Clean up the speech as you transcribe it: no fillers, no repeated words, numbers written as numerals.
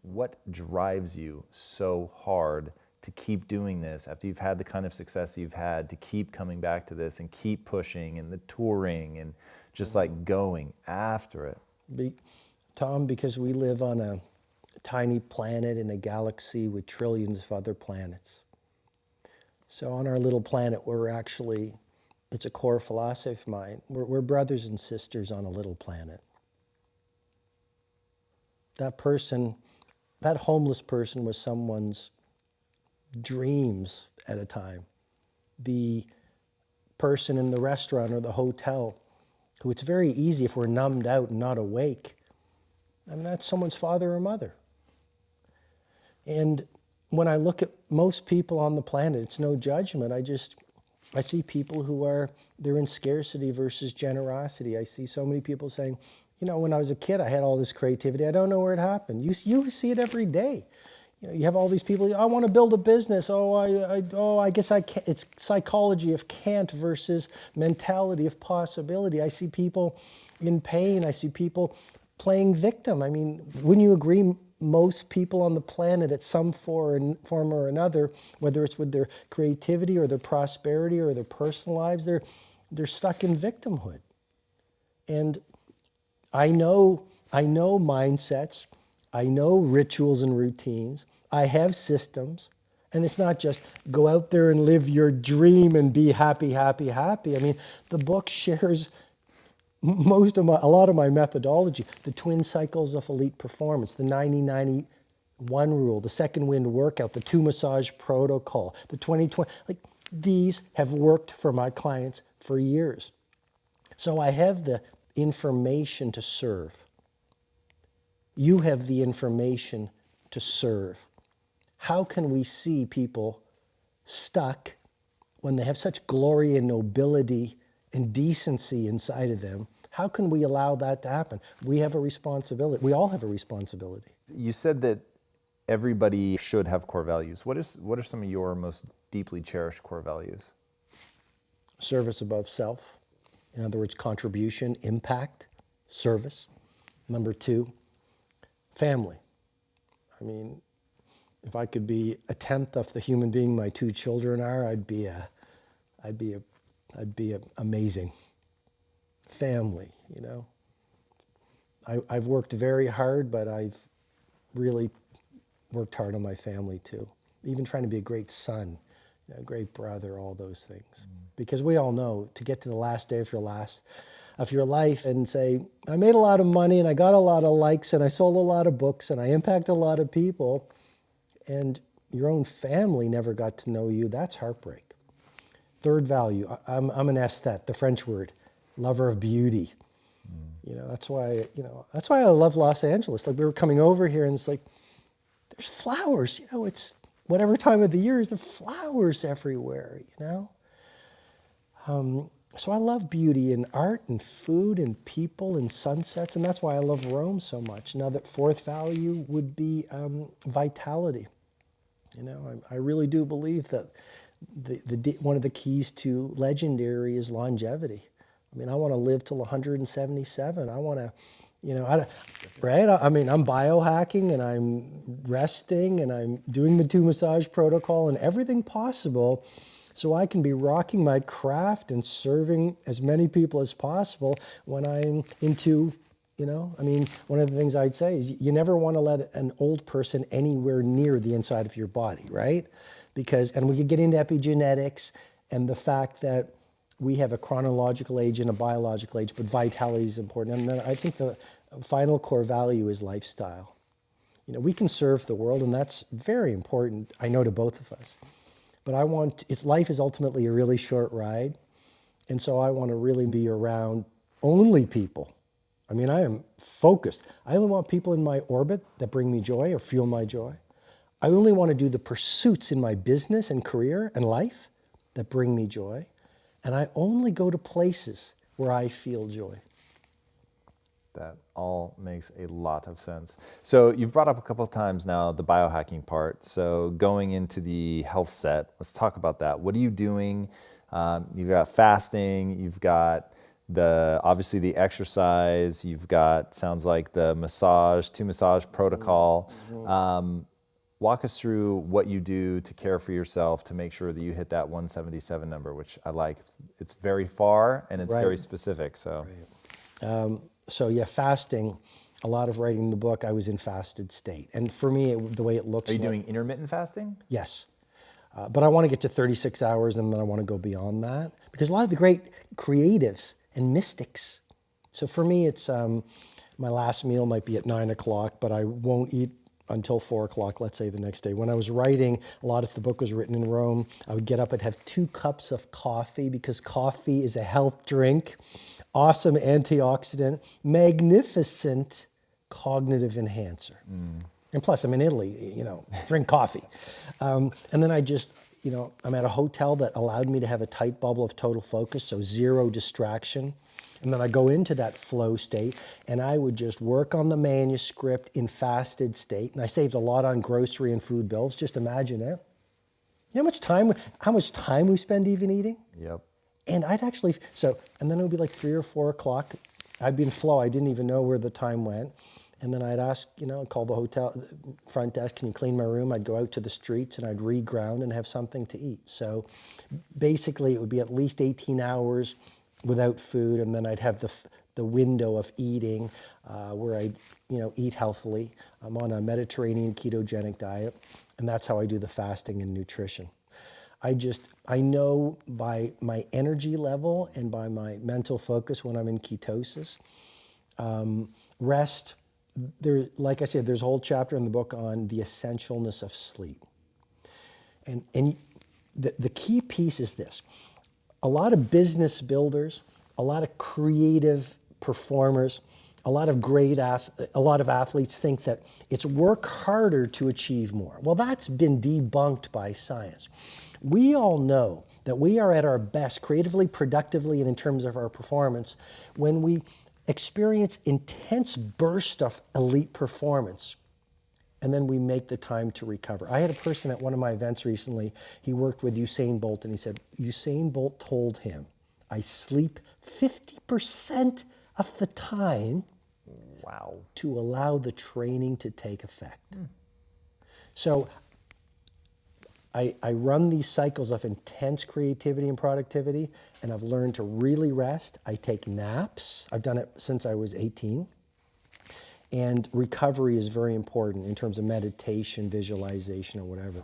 what drives you so hard to keep doing this after you've had the kind of success you've had, to keep coming back to this and keep pushing and the touring and just like going after it? Tom, because we live on a tiny planet in a galaxy with trillions of other planets. So on our little planet, it's a core philosophy of mine. We're brothers and sisters on a little planet. That homeless person was someone's dreams at a time. The person in the restaurant or the hotel, who it's very easy if we're numbed out and not awake, I mean, that's someone's father or mother. And when I look at most people on the planet, it's no judgment. I see people they're in scarcity versus generosity. I see so many people saying, you know, when I was a kid, I had all this creativity. I don't know where it happened. You see it every day. You know, you have all these people, I want to build a business. I guess I can't. It's psychology of can't versus mentality of possibility. I see people in pain. I see people playing victim. I mean, wouldn't you agree most people on the planet at some form or another, whether it's with their creativity or their prosperity or their personal lives, they're stuck in victimhood. And I know mindsets, I know rituals and routines, I have systems, and it's not just go out there and live your dream and be happy, happy, happy. I mean, the book shares a lot of my methodology, the twin cycles of elite performance, the 90-90-1 rule, the second wind workout, the 2 massage protocol, the 20-20, like these have worked for my clients for years. So I have the information to serve. You have the information to serve. How can we see people stuck when they have such glory and nobility and decency inside of them? How can we allow that to happen? We have a responsibility. We all have a responsibility. You said that everybody should have core values. What are some of your most deeply cherished core values? Service above self. In other words, contribution, impact, service. Number 2, family. I mean, if I could be a tenth of the human being my 2 children are, I'd be amazing. Family, you know. I've worked very hard, but I've really worked hard on my family too. Even trying to be a great son, a great brother, all those things. Because we all know, to get to the last day of your life and say, I made a lot of money and I got a lot of likes and I sold a lot of books and I impacted a lot of people, and your own family never got to know you, that's heartbreak. 3rd value, I'm an aesthete, the French word, lover of beauty. You know, that's why I love Los Angeles. Like, we were coming over here and it's like, there's flowers, you know, it's whatever time of the year is, there flowers everywhere, you know. So I love beauty and art and food and people and sunsets, and that's why I love Rome so much. Now, that 4th value would be vitality. You know, I really do believe that one of the keys to legendary is longevity. I mean, I want to live till 177. I want to, you know, right? I mean, I'm biohacking and I'm resting and I'm doing the 2 massage protocol and everything possible so I can be rocking my craft and serving as many people as possible when I'm into, you know, I mean, one of the things I'd say is you never want to let an old person anywhere near the inside of your body, right? And we could get into epigenetics and the fact that we have a chronological age and a biological age, but vitality is important. And then I think the final core value is lifestyle. You know, we can serve the world, and that's very important, I know, to both of us. But life is ultimately a really short ride. And so I want to really be around only people. I mean, I am focused. I only want people in my orbit that bring me joy or fuel my joy. I only want to do the pursuits in my business and career and life that bring me joy. And I only go to places where I feel joy. That all makes a lot of sense. So you've brought up a couple of times now the biohacking part. So going into the health set, let's talk about that. What are you doing? You've got fasting, you've got obviously the exercise. You've got, sounds like the massage, 2 massage protocol. Walk us through what you do to care for yourself to make sure that you hit that 177 number, which I like. It's very far and it's very specific. So, So yeah, fasting. A lot of writing the book, I was in fasted state, and for me, the way it looks. Are you doing intermittent fasting? Yes. But I want to get to 36 hours and then I want to go beyond that. Because a lot of the great creatives and mystics. So for me, it's my last meal might be at 9 o'clock, but I won't eat until 4 o'clock, let's say the next day. When I was writing, a lot of the book was written in Rome, I would get up and have 2 cups of coffee because coffee is a health drink, awesome antioxidant, magnificent cognitive enhancer. And plus, I'm in Italy, drink coffee. And then I just, I'm at a hotel that allowed me to have a tight bubble of total focus, so 0 distraction. And then I go into that flow state, and I would just work on the manuscript in fasted state. And I saved a lot on grocery and food bills. Just imagine it. You know how much time we spend even eating? Yep. And I'd actually, and then it would be like 3 or 4 o'clock. I'd be in flow. I didn't even know where the time went. And then I'd ask, call the hotel front desk, can you clean my room? I'd go out to the streets and I'd reground and have something to eat. So basically it would be at least 18 hours without food. And then I'd have the window of eating where I'd, eat healthily. I'm on a Mediterranean ketogenic diet. And that's how I do the fasting and nutrition. I know by my energy level and by my mental focus when I'm in ketosis, rest. Like I said, there's a whole chapter in the book on the essentialness of sleep. And the key piece is this. A lot of business builders, a lot of creative performers, a lot of athletes think that it's work harder to achieve more. Well, that's been debunked by science. We all know that we are at our best creatively, productively, and in terms of our performance when we experience intense burst of elite performance, and then we make the time to recover. I had a person at one of my events recently, he worked with Usain Bolt, and he said, Usain Bolt told him, I sleep 50% of the time to allow the training to take effect. So I run these cycles of intense creativity and productivity, and I've learned to really rest. I take naps. I've done it since I was 18. And recovery is very important in terms of meditation, visualization, or whatever.